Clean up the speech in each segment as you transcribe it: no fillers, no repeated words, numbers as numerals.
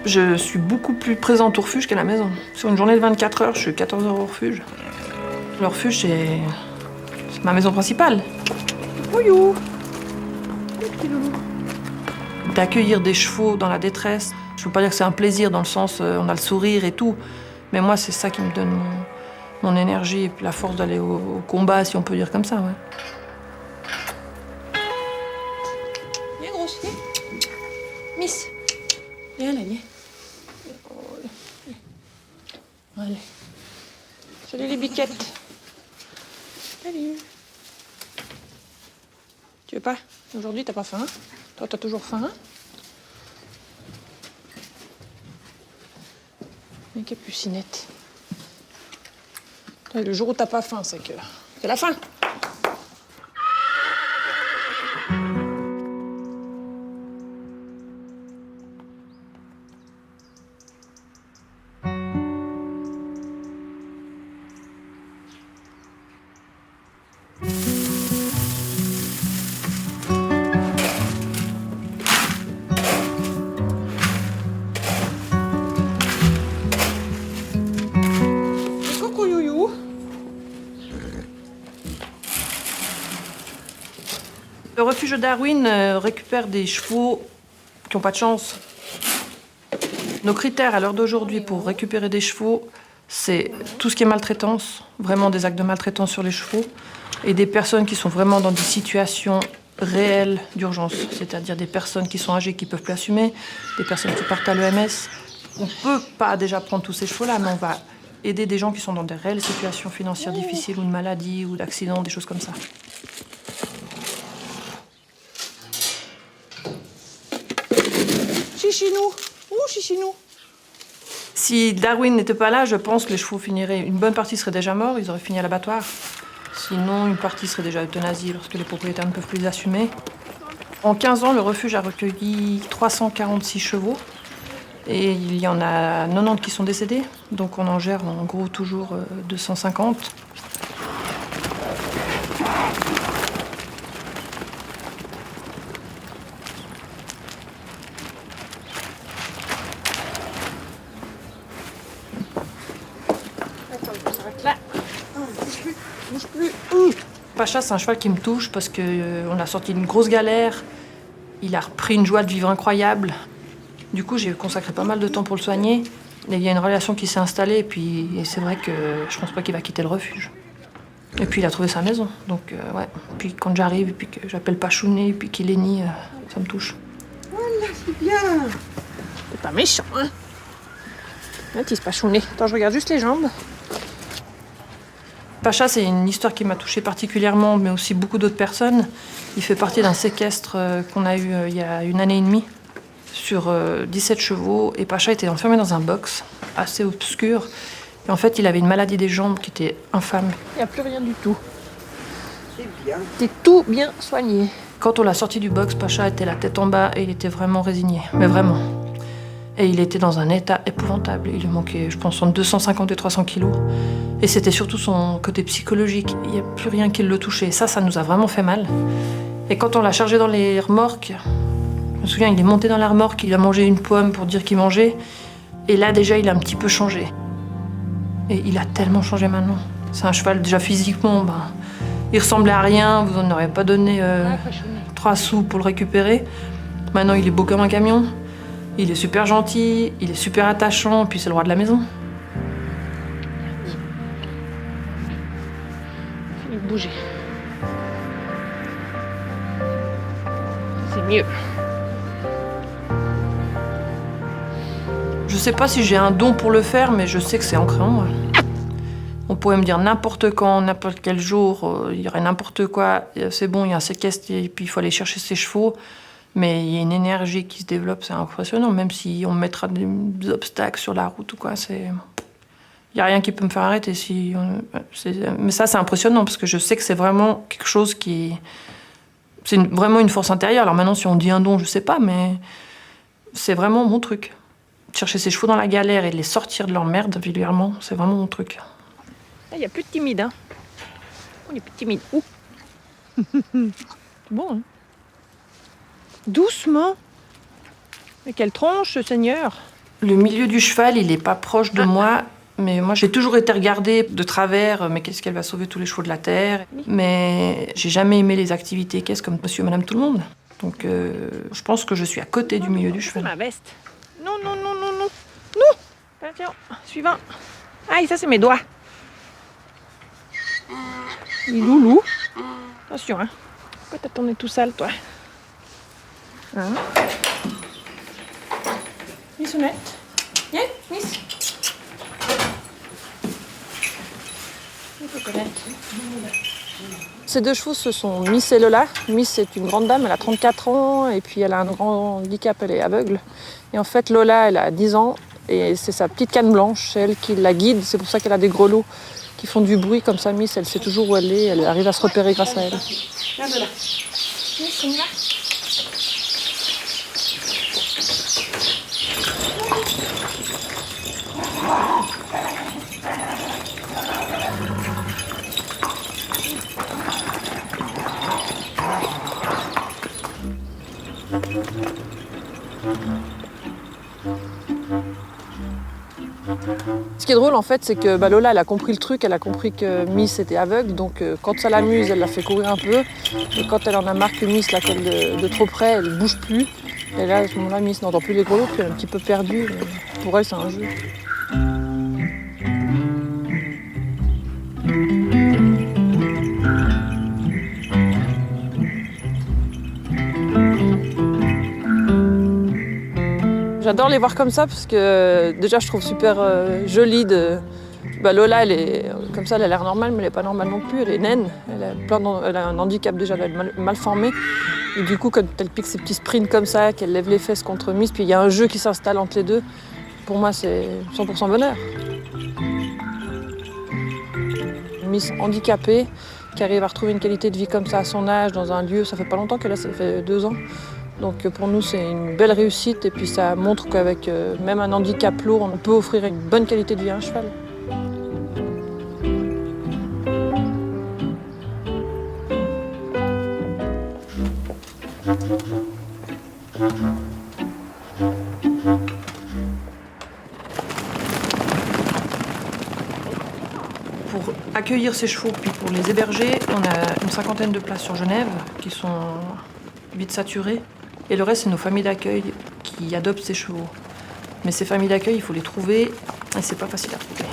Je suis beaucoup plus présente au refuge qu'à la maison. Sur une journée de 24 heures, je suis 14 heures au refuge. Le refuge, c'est ma maison principale. Ouillou. D'accueillir des chevaux dans la détresse, je ne veux pas dire que c'est un plaisir dans le sens on a le sourire et tout, mais moi c'est ça qui me donne mon énergie et la force d'aller au combat, si on peut dire comme ça. Ouais. Viens grosse, viens. Miss. Viens là, viens. Allez. Salut les biquettes. Salut. Tu veux pas? Aujourd'hui, t'as pas faim? Toi, t'as toujours faim? Mais Capucinette. Le jour où t'as pas faim, c'est la faim. Le refuge de Darwin récupère des chevaux qui n'ont pas de chance. Nos critères à l'heure d'aujourd'hui pour récupérer des chevaux, c'est tout ce qui est maltraitance, vraiment des actes de maltraitance sur les chevaux, et des personnes qui sont vraiment dans des situations réelles d'urgence, c'est-à-dire des personnes qui sont âgées qui ne peuvent plus assumer, des personnes qui partent à l'EMS. On ne peut pas déjà prendre tous ces chevaux-là, mais on va aider des gens qui sont dans des réelles situations financières difficiles, ou de maladie, ou d'accident, des choses comme ça. Chichinou! Ouh, Chichinou! Si Darwin n'était pas là, je pense que les chevaux finiraient... Une bonne partie serait déjà morts, ils auraient fini à l'abattoir. Sinon, une partie serait déjà euthanasiée lorsque les propriétaires ne peuvent plus les assumer. En 15 ans, le refuge a recueilli 346 chevaux. Et il y en a 90 qui sont décédés. Donc on en gère en gros toujours 250. Là. Bouge plus. Pacha, c'est un cheval qui me touche parce qu'on a sorti d'une grosse galère. Il a repris une joie de vivre incroyable. Du coup, j'ai consacré pas mal de temps pour le soigner. Et il y a une relation qui s'est installée. Et c'est vrai que je pense pas qu'il va quitter le refuge. Et puis il a trouvé sa maison. Donc ouais. Puis quand j'arrive et puis que j'appelle Pachounet et puis qu'il est ni, ça me touche. Voilà, c'est bien. C'est pas méchant, hein. Mathis Pachounet. Attends, je regarde juste les jambes. Pacha, c'est une histoire qui m'a touchée particulièrement, mais aussi beaucoup d'autres personnes. Il fait partie d'un séquestre qu'on a eu il y a 1 année et demie sur 17 chevaux. Et Pacha était enfermé dans un box assez obscur. Et en fait, il avait une maladie des jambes qui était infâme. Il n'y a plus rien du tout. C'est bien. C'était tout bien soigné. Quand on l'a sorti du box, Pacha était la tête en bas et il était vraiment résigné. Mais vraiment. Et il était dans un état épouvantable. Il lui manquait, je pense, entre 250 et 300 kilos. Et c'était surtout son côté psychologique. Il n'y a plus rien qui le touchait. Ça nous a vraiment fait mal. Et quand on l'a chargé dans les remorques, je me souviens, il est monté dans la remorque, il a mangé une pomme pour dire qu'il mangeait. Et là, déjà, il a un petit peu changé. Et il a tellement changé maintenant. C'est un cheval, déjà physiquement, il ressemblait à rien. Vous n'en auriez pas donné 3 sous pour le récupérer. Maintenant, il est beau comme un camion. Il est super gentil, il est super attachant, puis c'est le roi de la maison. Il faut bouger. C'est mieux. Je sais pas si j'ai un don pour le faire, mais je sais que c'est ancré en moi. On pourrait me dire n'importe quand, n'importe quel jour, il y aurait n'importe quoi. C'est bon, il y a un séquestre et puis il faut aller chercher ses chevaux. Mais il y a une énergie qui se développe, c'est impressionnant. Même si on me mettra des obstacles sur la route ou quoi, il n'y a rien qui peut me faire arrêter. Mais ça, c'est impressionnant parce que je sais que c'est vraiment quelque chose qui... C'est vraiment une force intérieure. Alors maintenant, si on dit un don, je sais pas, mais c'est vraiment mon truc. Chercher ses chevaux dans la galère et de les sortir de leur merde vulgairement, c'est vraiment mon truc. Il n'y a plus de timide, hein. On est plus timide. Ouh. C'est bon, hein. Doucement. Mais quelle tronche, ce seigneur. Le milieu du cheval, il n'est pas proche de moi. Mais moi, j'ai toujours été regardée de travers, mais qu'est-ce qu'elle va sauver tous les chevaux de la terre. Mais j'ai jamais aimé les activités équestres comme monsieur et madame tout le monde. Donc je pense que je suis à côté du milieu du cheval. Ma veste. Non, non, non, non, non. Non. Attention, suivant. Aïe, ça c'est mes doigts. Loulou. Attention, hein. Pourquoi t'as tourné tout sale, toi? Hein? Missounette. Viens, Miss. Ces deux chevaux, ce sont Miss et Lola. Miss, c'est une grande dame, elle a 34 ans et puis elle a un grand handicap, elle est aveugle. Et en fait, Lola, elle a 10 ans et c'est sa petite canne blanche, c'est elle qui la guide. C'est pour ça qu'elle a des grelots qui font du bruit comme ça. Miss, elle sait toujours où elle est, elle arrive à se repérer grâce à elle. Viens de là. Miss, on y va. Ce qui est drôle en fait, c'est que Lola, elle a compris le truc, elle a compris que Miss était aveugle, donc quand ça l'amuse, elle la fait courir un peu. Et quand elle en a marre que Miss la colle de trop près, elle ne bouge plus. Et là, à ce moment-là, Miss n'entend plus les grelots, puis elle est un petit peu perdue. Pour elle, c'est un jeu. J'adore les voir comme ça parce que déjà je trouve super jolie de... Lola, elle est comme ça, elle a l'air normale, mais elle n'est pas normale non plus. Elle est naine, elle a un handicap déjà, elle est mal formée. Et du coup, quand elle pique ses petits sprints comme ça, qu'elle lève les fesses contre Miss, puis il y a un jeu qui s'installe entre les deux, pour moi c'est 100% bonheur. Miss handicapée, qui arrive à retrouver une qualité de vie comme ça à son âge, dans un lieu, ça fait pas longtemps qu'elle a, ça fait 2 ans. Donc pour nous, c'est une belle réussite et puis ça montre qu'avec même un handicap lourd, on peut offrir une bonne qualité de vie à un cheval. Pour accueillir ces chevaux puis pour les héberger, on a une 50aine de places sur Genève qui sont vite saturées. Et le reste, c'est nos familles d'accueil qui adoptent ces chevaux. Mais ces familles d'accueil, il faut les trouver et c'est pas facile à trouver.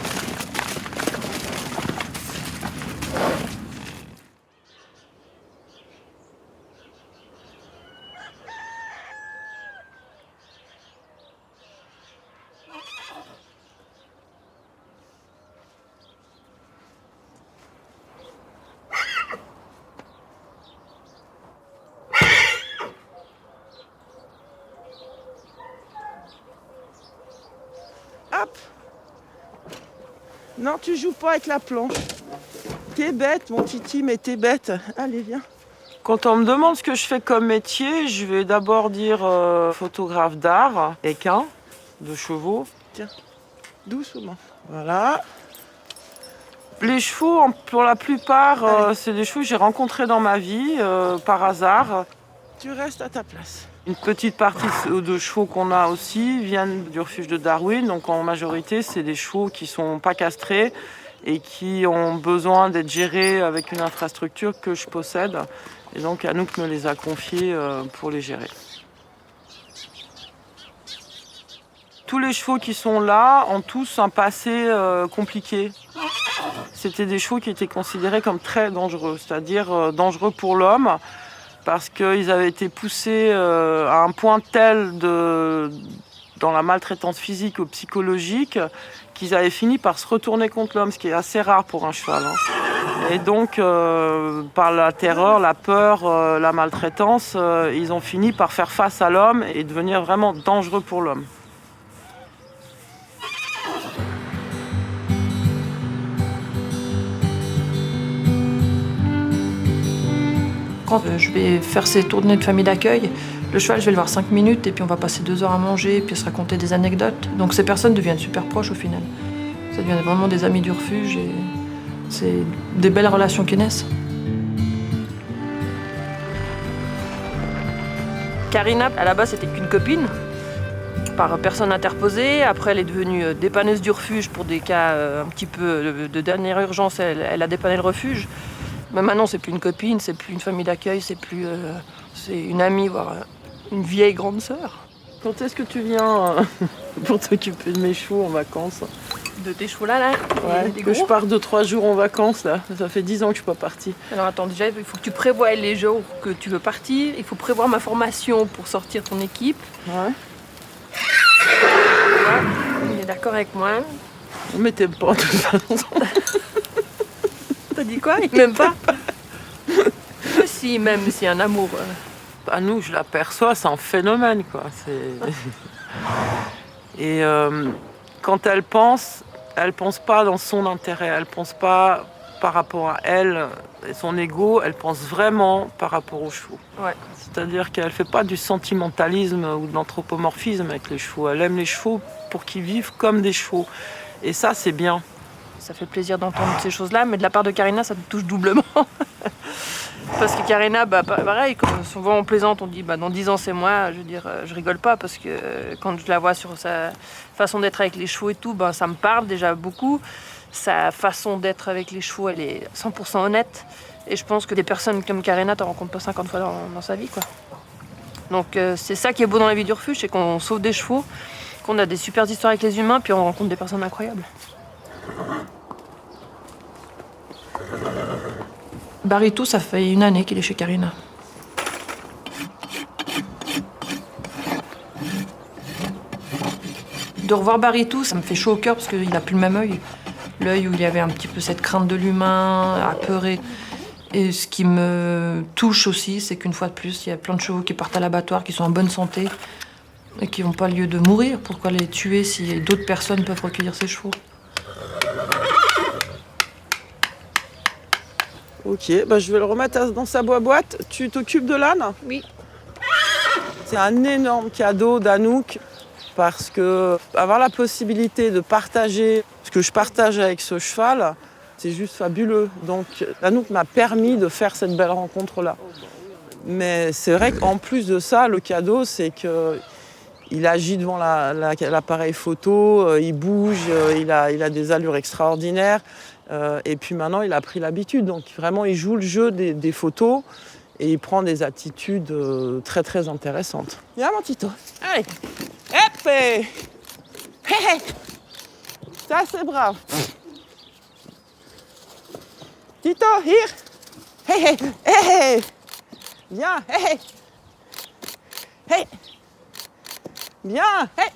Hop. Non, tu joues pas avec la planche. T'es bête, mon Titi, mais t'es bête. Allez, viens. Quand on me demande ce que je fais comme métier, je vais d'abord dire photographe d'art, équin, de chevaux. Tiens, doucement. Voilà. Les chevaux, pour la plupart, c'est des chevaux que j'ai rencontrés dans ma vie, par hasard. Tu restes à ta place. Une petite partie de chevaux qu'on a aussi viennent du refuge de Darwin. Donc en majorité, c'est des chevaux qui ne sont pas castrés et qui ont besoin d'être gérés avec une infrastructure que je possède. Et donc Anouk me les a confiés pour les gérer. Tous les chevaux qui sont là ont tous un passé compliqué. C'était des chevaux qui étaient considérés comme très dangereux, c'est-à-dire dangereux pour l'homme, parce qu'ils avaient été poussés à un point tel dans la maltraitance physique ou psychologique qu'ils avaient fini par se retourner contre l'homme, ce qui est assez rare pour un cheval. Et donc, par la terreur, la peur, la maltraitance, ils ont fini par faire face à l'homme et devenir vraiment dangereux pour l'homme. Quand je vais faire ces tournées de famille d'accueil, le cheval, je vais le voir 5 minutes et puis on va passer 2 heures à manger puis se raconter des anecdotes. Donc ces personnes deviennent super proches au final. Ça devient vraiment des amis du refuge et c'est des belles relations qui naissent. Karina, à la base, c'était qu'une copine. par personne interposée. Après, elle est devenue dépanneuse du refuge pour des cas un petit peu de dernière urgence. Elle a dépanné le refuge. Mais maintenant, c'est plus une copine, c'est plus une famille d'accueil, c'est une amie, voire une vieille grande sœur. Quand est-ce que tu viens pour t'occuper de mes chevaux en vacances? De tes chevaux là Ouais, des que gros. je pars 2-3 jours en vacances là. Ça fait 10 ans que je suis pas partie. Alors attends, déjà, il faut que tu prévoies les jours que tu veux partir. Il faut prévoir ma formation pour sortir ton équipe. Ouais. Il est d'accord avec moi. Mais t'aimes pas de toute façon. T'as dit quoi? Il m'aime pas? Si, même, c'est un amour. À nous, je l'aperçois, c'est un phénomène quoi. Et quand elle pense pas dans son intérêt, elle pense pas par rapport à elle et son ego, elle pense vraiment par rapport aux chevaux. Ouais. C'est-à-dire qu'elle fait pas du sentimentalisme ou de l'anthropomorphisme avec les chevaux. Elle aime les chevaux pour qu'ils vivent comme des chevaux. Et ça, c'est bien. Ça fait plaisir d'entendre ces choses-là, mais de la part de Karina, ça me touche doublement. Parce que Karina, pareil, quand souvent on plaisante, on dit dans 10 ans c'est moi, je veux dire, je rigole pas parce que quand je la vois sur sa façon d'être avec les chevaux et tout, ça me parle déjà beaucoup. Sa façon d'être avec les chevaux, elle est 100% honnête. Et je pense que des personnes comme Karina, t'en rencontres pas 50 fois dans sa vie, quoi. Donc c'est ça qui est beau dans la vie du refuge, c'est qu'on sauve des chevaux, qu'on a des super histoires avec les humains, puis on rencontre des personnes incroyables. Baritou, ça fait 1 année qu'il est chez Karina. De revoir Baritou, ça me fait chaud au cœur parce qu'il n'a plus le même œil. L'œil où il y avait un petit peu cette crainte de l'humain, apeuré. Et ce qui me touche aussi, c'est qu'une fois de plus, il y a plein de chevaux qui partent à l'abattoir, qui sont en bonne santé et qui n'ont pas lieu de mourir. Pourquoi les tuer si d'autres personnes peuvent recueillir ces chevaux? Ok, je vais le remettre dans sa boîte. Tu t'occupes de l'âne? Oui. C'est un énorme cadeau d'Anouk parce que avoir la possibilité de partager ce que je partage avec ce cheval, c'est juste fabuleux. Donc Anouk m'a permis de faire cette belle rencontre-là. Mais c'est vrai qu'en plus de ça, le cadeau, c'est qu'il agit devant l'appareil photo, il bouge, il a des allures extraordinaires. Et puis maintenant, il a pris l'habitude. Donc vraiment, il joue le jeu des photos et il prend des attitudes très très intéressantes. Viens mon Tito. Allez. Hop. Hé hé. Ça c'est brave. Tito, here. Hé hé. Hé hé. Viens. Hé hé. Hé. Viens. Hé.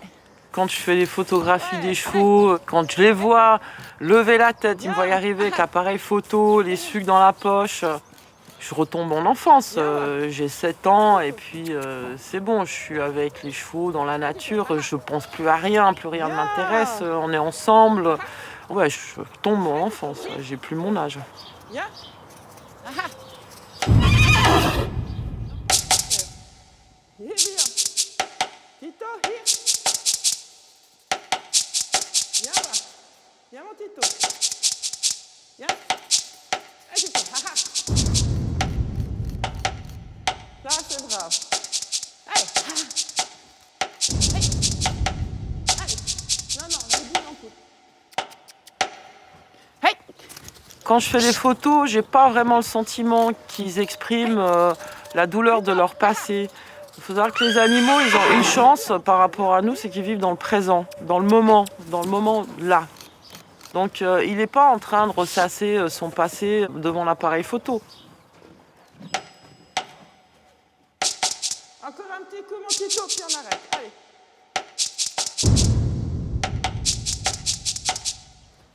Quand je fais les photographies des chevaux, quand je les vois lever la tête, ils me voient y arriver avec l'appareil photo, les sucs dans la poche, je retombe en enfance. J'ai 7 ans et puis c'est bon, je suis avec les chevaux dans la nature, je pense plus à rien, plus rien ne m'intéresse, on est ensemble. Ouais, je tombe en enfance, j'ai plus mon âge. Viens mon Tito. Viens. Allez, Tito. Ça c'est brave. Allez. Allez. Allez. Non, je dis non plus. Hey. Quand je fais les photos, j'ai pas vraiment le sentiment qu'ils expriment la douleur de leur passé. Il faut savoir que les animaux, ils ont une chance par rapport à nous, c'est qu'ils vivent dans le présent, dans le moment là. Donc il n'est pas en train de ressasser son passé devant l'appareil photo. Encore un petit coup mon Tito, puis on arrête. Allez.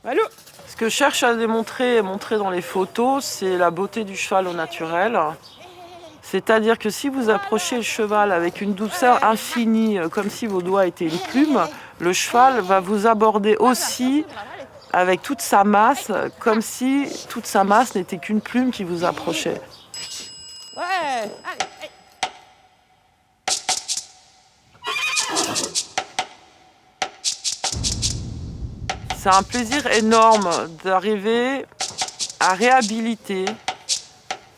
Allô. Ce que je cherche à démontrer et montrer dans les photos, c'est la beauté du cheval au naturel. C'est-à-dire que si vous approchez le cheval avec une douceur infinie, comme si vos doigts étaient une plume, le cheval va vous aborder aussi avec toute sa masse, comme si toute sa masse n'était qu'une plume qui vous approchait. Ouais. C'est un plaisir énorme d'arriver à réhabiliter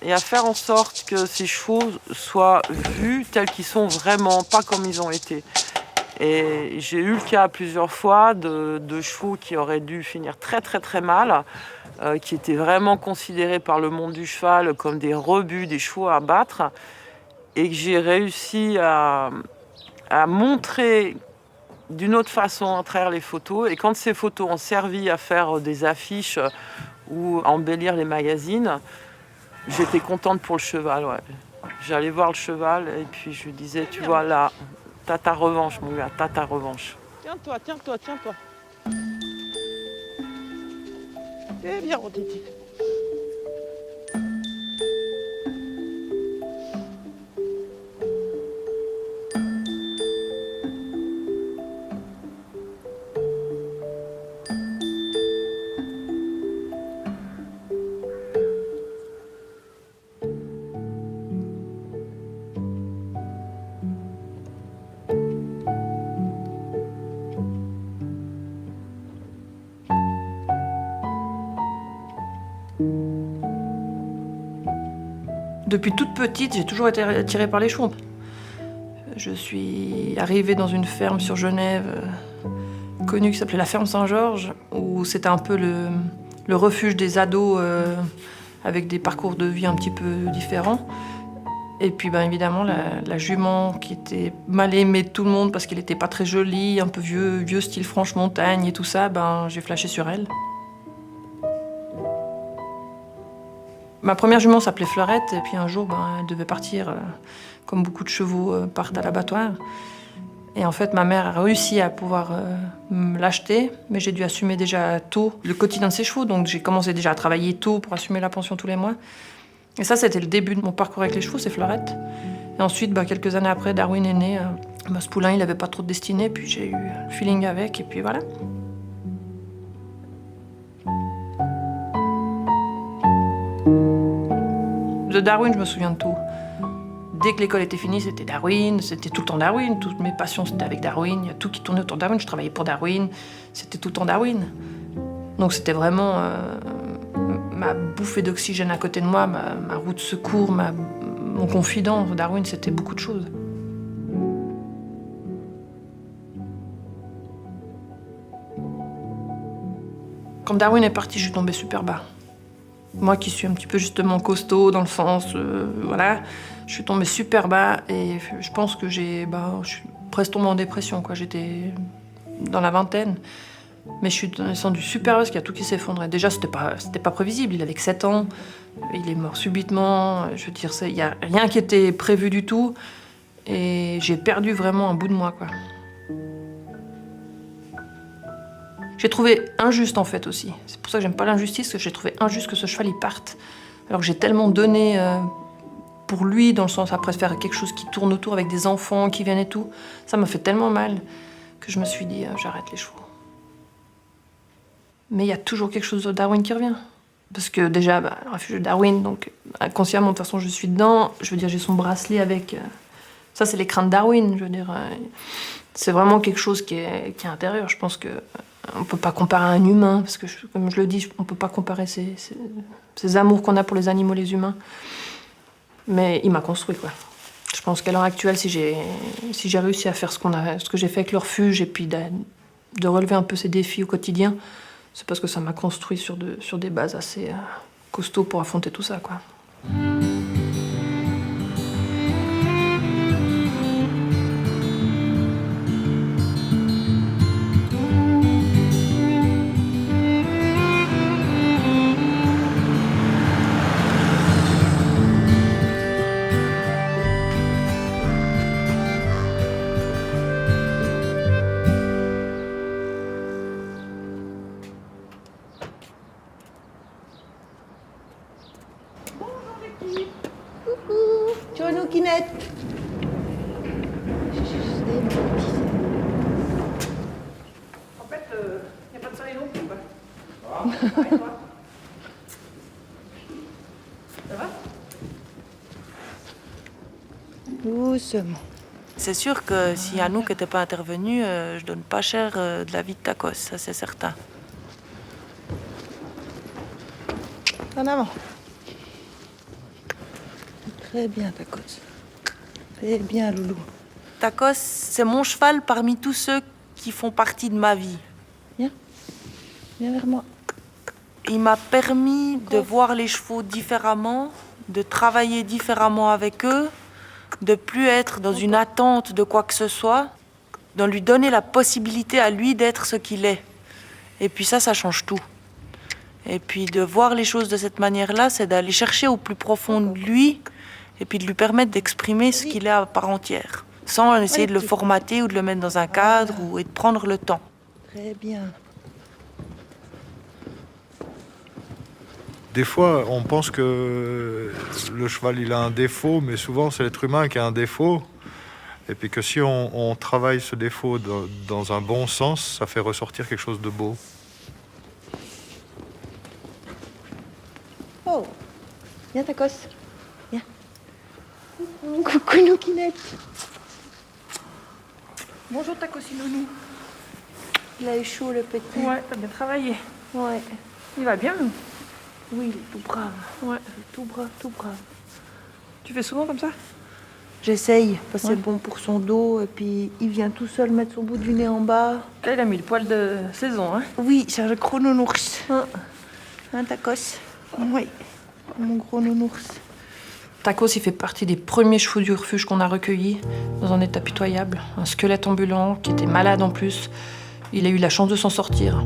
et à faire en sorte que ces chevaux soient vus tels qu'ils sont vraiment, pas comme ils ont été. Et j'ai eu le cas plusieurs fois de chevaux qui auraient dû finir très très très mal, qui étaient vraiment considérés par le monde du cheval comme des rebuts, des chevaux à abattre, et que j'ai réussi à montrer d'une autre façon à travers les photos. Et quand ces photos ont servi à faire des affiches ou à embellir les magazines, j'étais contente pour le cheval. Ouais. J'allais voir le cheval et puis je lui disais, tu vois là, t'as ta revanche mon gars, t'as ta revanche. Tiens-toi, tiens-toi, tiens-toi. Eh bien mon titi. Depuis toute petite, j'ai toujours été attirée par les chevaux. Je suis arrivée dans une ferme sur Genève, connue, qui s'appelait la ferme Saint-Georges, où c'était un peu le refuge des ados avec des parcours de vie un petit peu différents. Et puis évidemment, la jument qui était mal aimée de tout le monde parce qu'elle n'était pas très jolie, un peu vieux style Franche-Montagne et tout ça, j'ai flashé sur elle. Ma première jument s'appelait Fleurette, et puis un jour, elle devait partir, comme beaucoup de chevaux partent à l'abattoir. Et en fait, ma mère a réussi à pouvoir me l'acheter, mais j'ai dû assumer déjà tôt le quotidien de ses chevaux, donc j'ai commencé déjà à travailler tôt pour assumer la pension tous les mois. Et ça, c'était le début de mon parcours avec les chevaux, c'est Fleurette. Et ensuite, quelques années après, Darwin est né. Ce poulain, il n'avait pas trop de destinée, puis j'ai eu le feeling avec, et puis voilà. De Darwin, je me souviens de tout. Dès que l'école était finie, c'était Darwin, c'était tout le temps Darwin. Toutes mes passions, c'était avec Darwin. Il y a tout qui tournait autour de Darwin. Je travaillais pour Darwin. C'était tout le temps Darwin. Donc c'était vraiment ma bouffée d'oxygène à côté de moi, ma roue de secours, mon confident. Darwin, c'était beaucoup de choses. Quand Darwin est parti, je suis tombée super bas. Moi qui suis un petit peu justement costaud dans le sens, voilà, je suis tombée super bas et je pense que je suis presque tombée en dépression, quoi. J'étais dans la vingtaine, mais je suis descendue super bas parce qu'il y a tout qui s'effondrait. Déjà, c'était pas prévisible, il avait que 7 ans, il est mort subitement, je veux dire, il n'y a rien qui était prévu du tout et j'ai perdu vraiment un bout de moi, quoi. J'ai trouvé injuste en fait aussi. C'est pour ça que j'aime pas l'injustice, parce que j'ai trouvé injuste que ce cheval il parte. Alors que j'ai tellement donné pour lui, dans le sens après de faire quelque chose qui tourne autour avec des enfants qui viennent et tout. Ça m'a fait tellement mal que je me suis dit j'arrête les chevaux. Mais il y a toujours quelque chose de Darwin qui revient. Parce que déjà, refuge de Darwin, donc inconsciemment, de toute façon je suis dedans. Je veux dire, j'ai son bracelet avec... ça c'est l'écran de Darwin, je veux dire. C'est vraiment quelque chose qui est intérieur. Je pense que on ne peut pas comparer à un humain, parce que, comme je le dis, on ne peut pas comparer ces amours qu'on a pour les animaux, les humains. Mais il m'a construit, quoi. Je pense qu'à l'heure actuelle, si j'ai réussi à faire ce que j'ai fait avec le refuge, et puis de relever un peu ces défis au quotidien, c'est parce que ça m'a construit sur des bases assez costauds pour affronter tout ça, quoi. Ciao Noukinette. En fait, il n'y a pas de soleil non plus, quoi. Ça va? Doucement. C'est sûr que si Anouk n'était pas intervenu, je donne pas cher de la vie de Tacos, ça c'est certain. En avant. Très bien, Tacos. Très bien, Loulou. Tacos, c'est mon cheval parmi tous ceux qui font partie de ma vie. Viens vers moi. Il m'a permis de voir les chevaux différemment, de travailler différemment avec eux, de plus être dans une attente de quoi que ce soit, de lui donner la possibilité à lui d'être ce qu'il est. Et puis ça change tout. Et puis de voir les choses de cette manière-là, c'est d'aller chercher au plus profond de lui et puis de lui permettre d'exprimer ce qu'il est à part entière, sans essayer de le formater ou de le mettre dans un cadre et de prendre le temps. Très bien. Des fois, on pense que le cheval, il a un défaut, mais souvent, c'est l'être humain qui a un défaut. Et puis que si on travaille ce défaut dans un bon sens, ça fait ressortir quelque chose de beau. Oh, viens Tacos. Viens. Coucou Noukinette. Bonjour Tacos-Nounou. Il a eu chaud le petit. Ouais, t'as bien travaillé. Ouais. Il va bien. Oui, il est tout brave. Ouais. Il est tout brave, tout brave. Tu fais souvent comme ça? J'essaye, parce que Ouais. c'est bon pour son dos, et puis il vient tout seul mettre son bout du nez en bas. Là, il a mis le poil de saison, hein. Oui, c'est un gros nounours. Hein, Tacos? Oui, mon gros nounours. Tacos, il fait partie des premiers chevaux du refuge qu'on a recueillis, dans un état pitoyable. Un squelette ambulant, qui était malade en plus. Il a eu la chance de s'en sortir.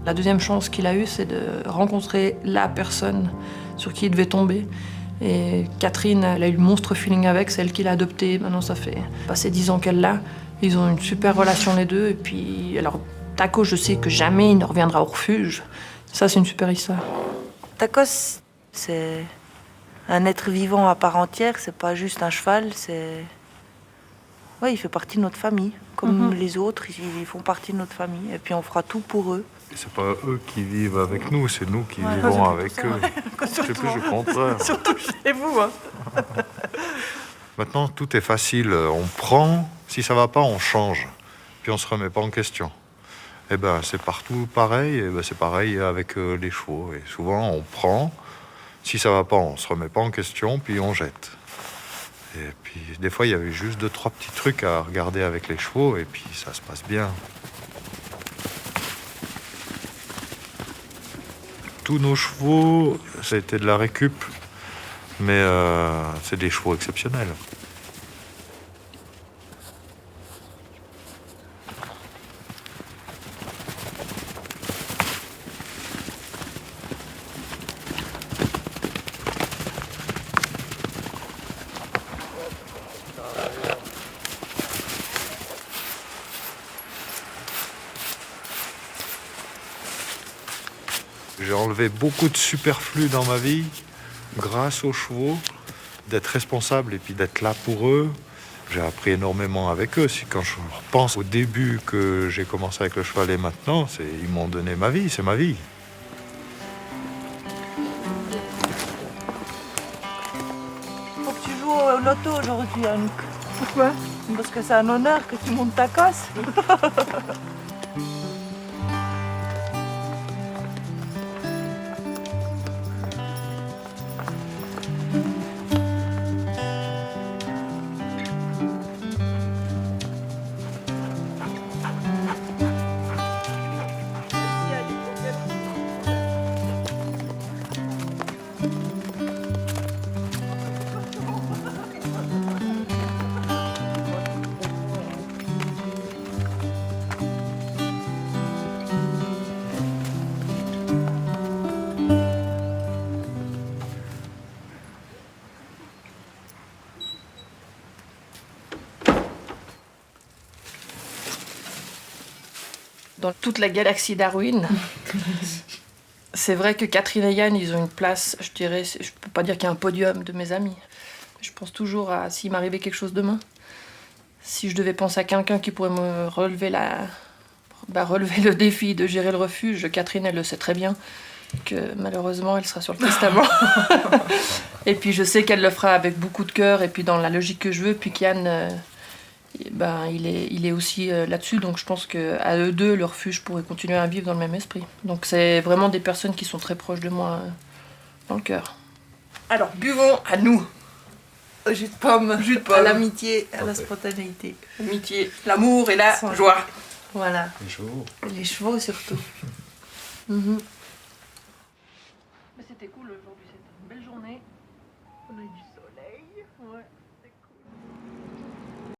La deuxième chance qu'il a eue, c'est de rencontrer la personne sur qui il devait tomber. Et Catherine, elle a eu le monstre feeling avec, c'est elle qui l'a adopté. Maintenant, ça fait passer 10 ans qu'elle l'a. Ils ont une super relation les deux. Et puis, alors, Tacos, je sais que jamais il ne reviendra au refuge. Ça, c'est une super histoire. Tacos, c'est un être vivant à part entière, c'est pas juste un cheval, c'est... Ouais, il fait partie de notre famille. Comme les autres, ils font partie de notre famille. Et puis on fera tout pour eux. Et c'est pas eux qui vivent avec nous, c'est nous qui Ouais, vivons c'est avec ça, eux. C'est plus le contraire. Surtout chez vous, hein. Maintenant, tout est facile. On prend, si ça va pas, on change. Puis on se remet pas en question. Eh ben, c'est partout pareil. Et ben, c'est pareil avec les chevaux. Et souvent, on prend. Si ça va pas, on se remet pas en question, puis on jette. Et puis, des fois, il y avait juste 2-3 petits trucs à regarder avec les chevaux, et puis ça se passe bien. Tous nos chevaux, ça a été de la récup, mais c'est des chevaux exceptionnels. J'ai enlevé beaucoup de superflu dans ma vie grâce aux chevaux, d'être responsable et puis d'être là pour eux. J'ai appris énormément avec eux. Quand je repense au début que j'ai commencé avec le cheval et maintenant, ils m'ont donné ma vie, c'est ma vie. Faut que tu joues au loto aujourd'hui, Anouk. Pourquoi? Parce que c'est un honneur que tu montes Tacos. Dans toute la galaxie Darwin, c'est vrai que Catherine et Yann, ils ont une place, je dirais, je peux pas dire qu'il y a un podium de mes amis. Je pense toujours à s'il m'arrivait quelque chose demain. Si je devais penser à quelqu'un qui pourrait me relever relever le défi de gérer le refuge, Catherine, elle le sait très bien, que malheureusement, elle sera sur le testament. Et puis je sais qu'elle le fera avec beaucoup de cœur et puis dans la logique que je veux, puis qu'Yann... il est aussi là-dessus, donc je pense qu'à eux deux, le refuge pourrait continuer à vivre dans le même esprit. Donc c'est vraiment des personnes qui sont très proches de moi dans le cœur. Alors, buvons à nous. Au jus de pomme. Jus de pomme. À l'amitié, à la Parfait. spontanéité. L'amitié, l'amour et la Sans- joie. Voilà. Les chevaux. Les chevaux surtout. Mhm.